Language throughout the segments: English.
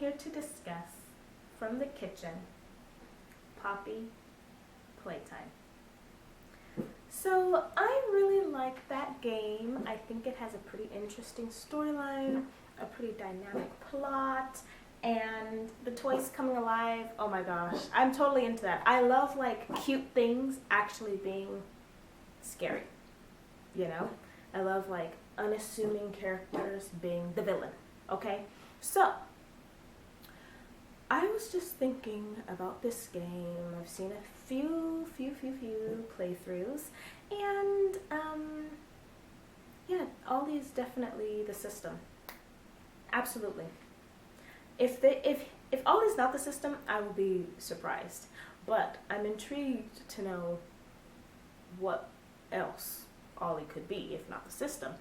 here to discuss from the kitchen, Poppy Playtime. So I really like that game. I think it has a pretty interesting storyline, a pretty dynamic plot, and the toys coming alive. Oh my gosh, I'm totally into that. I love like cute things actually being scary, you know? I love like unassuming characters being the villain, okay? So, I was just thinking about this game. I've seen a few playthroughs, and yeah, Ollie's definitely the system. Absolutely. If Ollie's not the system, I will be surprised. But I'm intrigued to know what else Ollie could be, if not the system.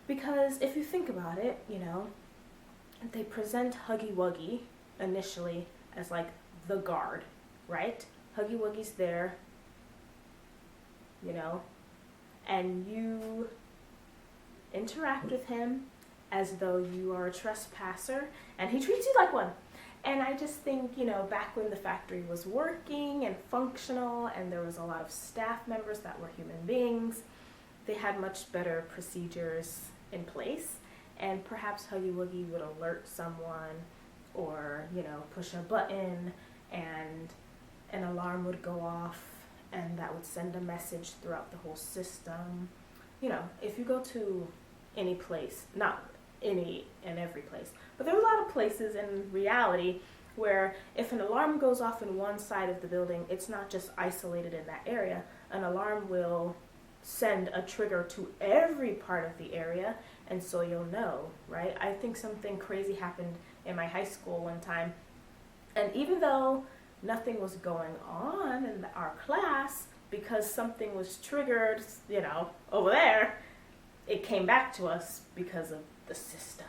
Because if you think about it, you know, they present Huggy Wuggy initially as like the guard, right? Huggy Wuggy's there, you know, and you interact with him as though you are a trespasser, and he treats you like one. And I just think, you know, back when the factory was working and functional and there was a lot of staff members that were human beings, they had much better procedures in place, and perhaps Huggy Wuggy would alert someone or, you know, push a button and an alarm would go off and that would send a message throughout the whole system. You know, if you go to any place, not any and every place, but there are a lot of places in reality where if an alarm goes off in one side of the building, it's not just isolated in that area. An alarm will send a trigger to every part of the area, and so you'll know, right? I think something crazy happened in my high school one time, and even though nothing was going on in our class, because something was triggered, you know, over there, it came back to us because of the system,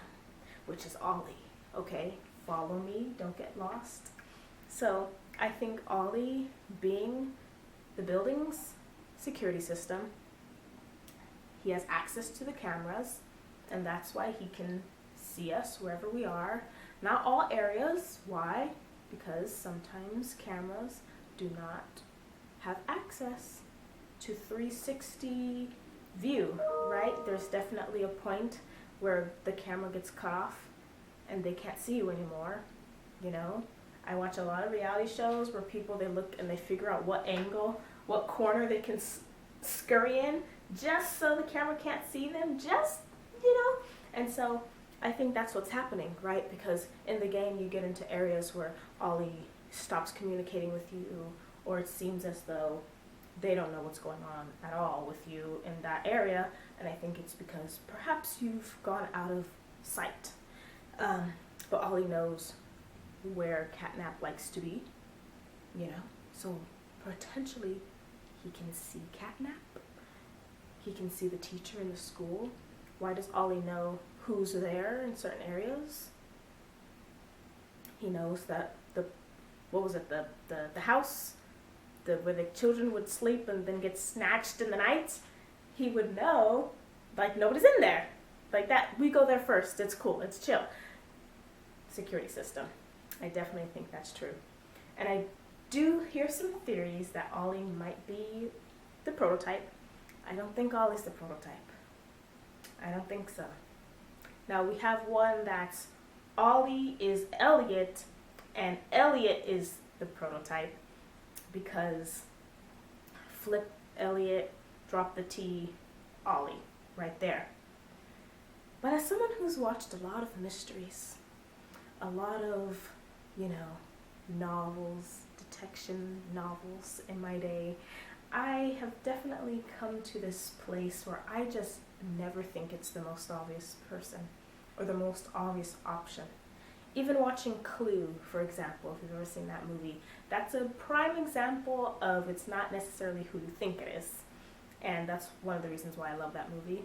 which is Ollie, okay? Follow me, don't get lost. So I think Ollie being the building's security system, he has access to the cameras, and that's why he can see us wherever we are. Not all areas. Why? Because sometimes cameras do not have access to 360 view, right? There's definitely a point where the camera gets cut off and they can't see you anymore, you know? I watch a lot of reality shows where people, they look and they figure out what angle, what corner they can scurry in just so the camera can't see them, just, you know? And so I think that's what's happening, right? Because in the game you get into areas where Ollie stops communicating with you, or it seems as though they don't know what's going on at all with you in that area, and I think it's because perhaps you've gone out of sight. But Ollie knows where Catnap likes to be, you know, so potentially he can see Catnap. He can see the teacher in the school. Why does Ollie know who's there in certain areas? He knows that the house, where the children would sleep and then get snatched in the night, he would know, like, nobody's in there. Like that, we go there first, it's cool, it's chill. Security system. I definitely think that's true. And I do hear some theories that Ollie might be the prototype. I don't think Ollie's the prototype. I don't think so. Now we have one that's Ollie is Elliot and Elliot is the prototype, because flip Elliot, drop the T, Ollie, right there. But as someone who's watched a lot of mysteries, a lot of, you know, novels, detection novels in my day, I have definitely come to this place where I just never think it's the most obvious person or the most obvious option. Even watching Clue, for example, if you've ever seen that movie, that's a prime example of it's not necessarily who you think it is. And that's one of the reasons why I love that movie.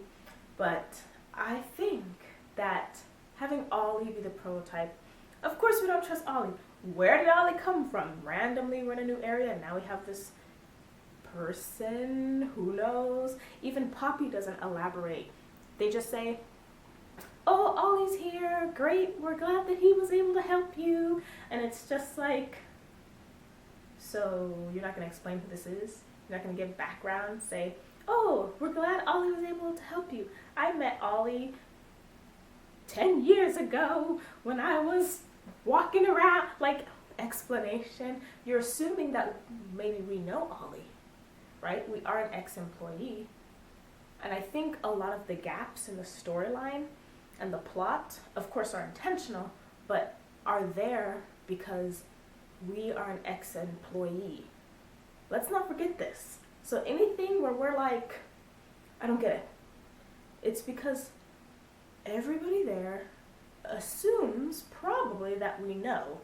But I think that having Ollie be the prototype, of course we don't trust Ollie. Where did Ollie come from? Randomly we're in a new area and now we have this person, who knows? Even Poppy doesn't elaborate. They just say, oh, Ollie's here. Great. We're glad that he was able to help you. And it's just like, so you're not going to explain who this is? You're not going to give background? Say, oh, we're glad Ollie was able to help you. I met Ollie 10 years ago when I was walking around. Like, explanation. You're assuming that maybe we know Ollie, right? We are an ex-employee. And I think a lot of the gaps in the storyline and the plot, of course, are intentional, but are there because we are an ex-employee. Let's not forget this. So anything where we're like, I don't get it, it's because everybody there assumes probably that we know.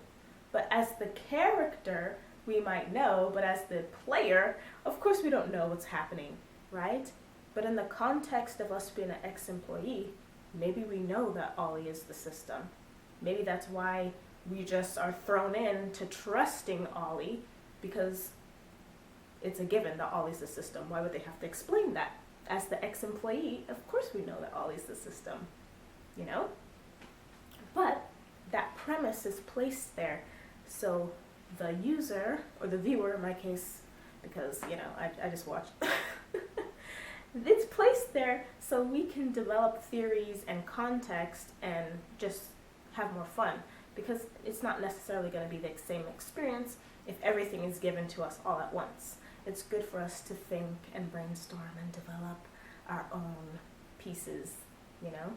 But as the character, we might know, but as the player, of course we don't know what's happening, right? But in the context of us being an ex-employee, maybe we know that Ollie is the system. Maybe that's why we just are thrown in to trusting Ollie, because it's a given that Ollie's the system. Why would they have to explain that? As the ex-employee, of course we know that Ollie's the system, you know? But that premise is placed there. So the user, or the viewer in my case, because, you know, I just watched, it's placed there so we can develop theories and context and just have more fun, because it's not necessarily going to be the same experience if everything is given to us all at once. It's good for us to think and brainstorm and develop our own pieces, you know,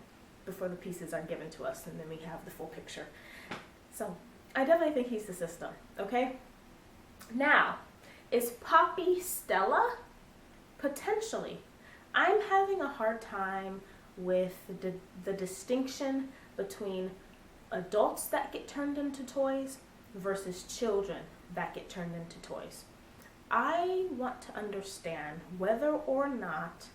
before the pieces are given to us and then we have the full picture. So I definitely think he's the system, okay? Now, is Poppy Stella? Potentially. I'm having a hard time with the distinction between adults that get turned into toys versus children that get turned into toys. I want to understand whether or not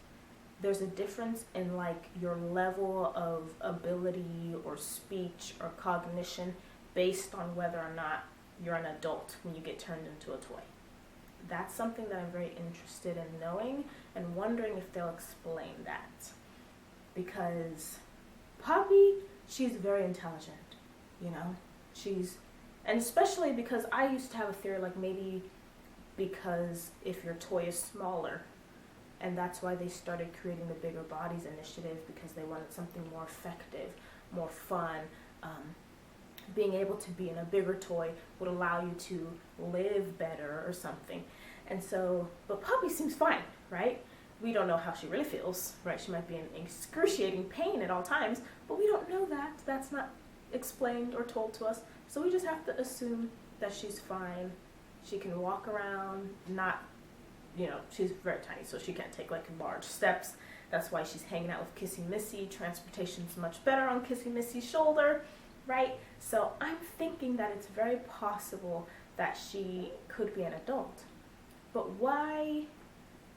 there's a difference in like your level of ability or speech or cognition based on whether or not you're an adult when you get turned into a toy. That's something that I'm very interested in knowing and wondering if they'll explain that. Because Poppy, she's very intelligent, you know? And especially because I used to have a theory like maybe because if your toy is smaller, and that's why they started creating the Bigger Bodies initiative, because they wanted something more effective, more fun. Being able to be in a bigger toy would allow you to live better or something. And so, but Poppy seems fine, right? We don't know how she really feels, right? She might be in excruciating pain at all times, but we don't know that. That's not explained or told to us. So we just have to assume that she's fine. She can walk around, not, you know, she's very tiny, so she can't take like large steps. That's why she's hanging out with Kissy Missy. Transportation's much better on Kissy Missy's shoulder, right? So I'm thinking that it's very possible that she could be an adult. But why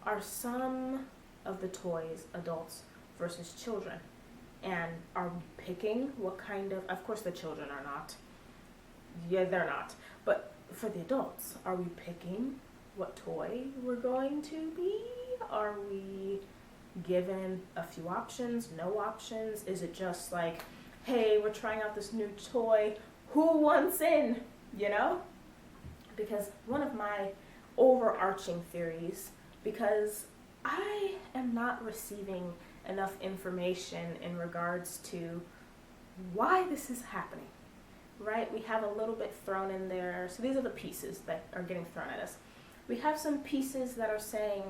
are some of the toys adults versus children? And are we picking what kind of course the children are not. Yeah, they're not. But for the adults, are we picking what toy we're going to be? Are we given a few options, no options? Is it just like, hey, we're trying out this new toy, who wants in, you know? Because one of my overarching theories, because I am not receiving enough information in regards to why this is happening, right? We have a little bit thrown in there. So these are the pieces that are getting thrown at us. We have some pieces that are saying,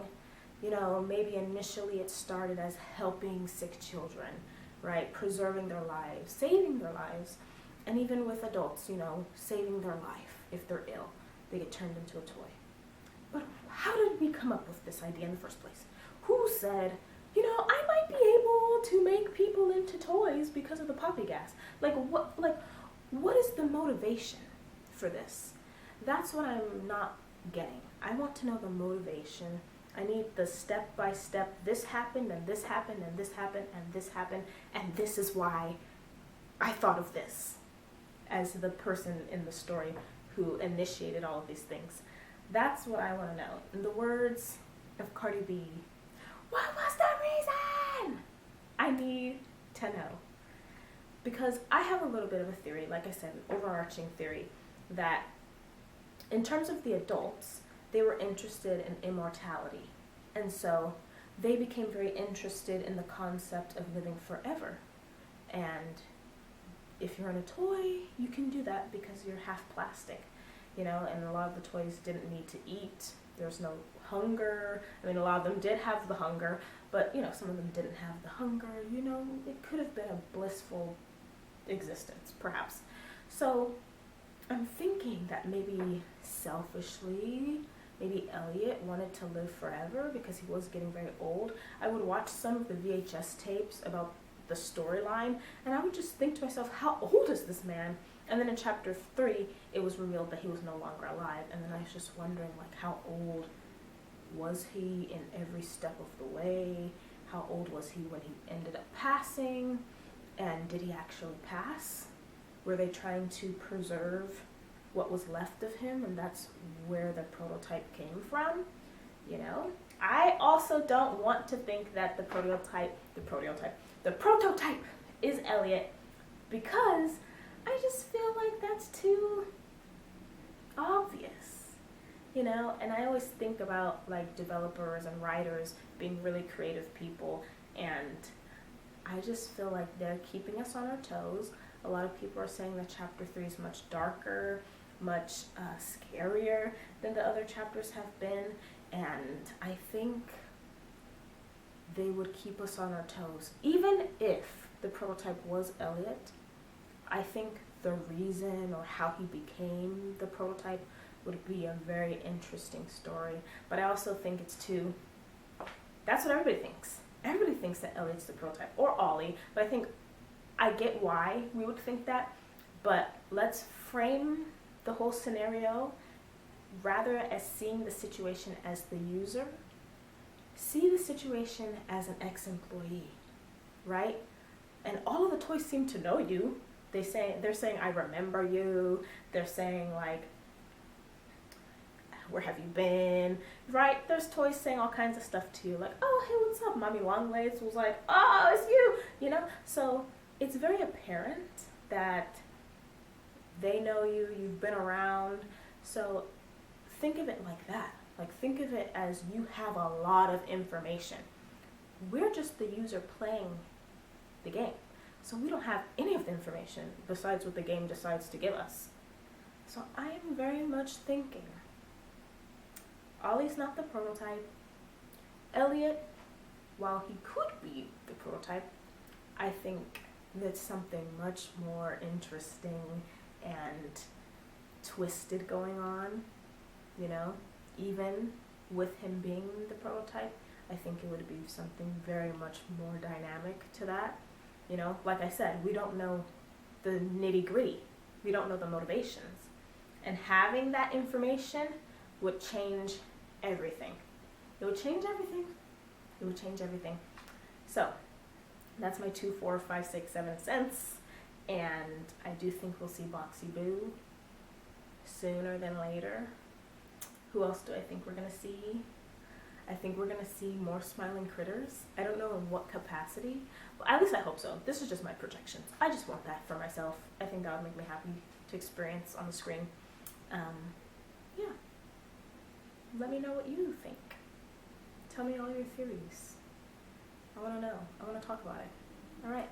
you know, maybe initially it started as helping sick children, right? Preserving their lives, saving their lives. And even with adults, you know, saving their life. If they're ill, they get turned into a toy. But how did we come up with this idea in the first place? Who said, you know, I might be able to make people into toys because of the poppy gas? Like what is the motivation for this? That's what I'm not getting. I want to know the motivation. I need the step by step, this happened and this happened and this happened and this happened and this is why I thought of this as the person in the story who initiated all of these things. That's what I want to know. In the words of Cardi B, what was the reason? I need to know. because I have a little bit of a theory, like I said, an overarching theory, that in terms of the adults, they were interested in immortality. And so they became very interested in the concept of living forever. And if you're in a toy, you can do that because you're half plastic, you know, and a lot of the toys didn't need to eat. There's no hunger. I mean, a lot of them did have the hunger, but, you know, some of them didn't have the hunger. You know, it could have been a blissful existence, perhaps. So I'm thinking that maybe selfishly, maybe Elliot wanted to live forever because he was getting very old. I would watch some of the VHS tapes about the storyline, and I would just think to myself, how old is this man? And then in chapter 3, it was revealed that he was no longer alive, and then I was just wondering, like, how old was he in every step of the way? How old was he when he ended up passing? And did he actually pass? Were they trying to preserve what was left of him, and that's where the prototype came from? You know? I also don't want to think that the prototype is Elliot, because I just feel like that's too obvious, you know? And I always think about like developers and writers being really creative people, and I just feel like they're keeping us on our toes. A lot of people are saying that chapter 3 is much darker, much scarier than the other chapters have been, and I think they would keep us on our toes. Even if the prototype was Elliot, I think the reason or how he became the prototype would be a very interesting story. But I also think it's too, that's what everybody thinks. Everybody thinks that Elliot's the prototype, or Ollie, but I think I get why we would think that, but let's frame the whole scenario rather as seeing the situation as the user. See the situation as an ex-employee, right? And all of the toys seem to know you. They're saying, I remember you. They're saying, like, where have you been? Right? There's toys saying all kinds of stuff to you, like, oh, hey, what's up? Mommy Longlegs was like, oh, it's you, you know? So it's very apparent that they know you, you've been around. So think of it like that. Like, think of it as you have a lot of information. We're just the user playing the game. So we don't have any of the information besides what the game decides to give us. So I am very much thinking, Ollie's not the prototype. Elliot, while he could be the prototype, I think that's something much more interesting and twisted going on, you know? Even with him being the prototype, I think it would be something very much more dynamic to that. You know, like I said, we don't know the nitty-gritty. We don't know the motivations. And having that information would change everything. It would change everything. It would change everything. So, that's my 2, 4, 5, 6, 7 cents. And I do think we'll see Boxy Boo sooner than later. Who else do I think we're going to see? I think we're going to see more smiling critters. I don't know in what capacity. Well, at least I hope so. This is just my projections. I just want that for myself. I think that would make me happy to experience on the screen. Yeah. Let me know what you think. Tell me all your theories. I want to know. I want to talk about it. All right.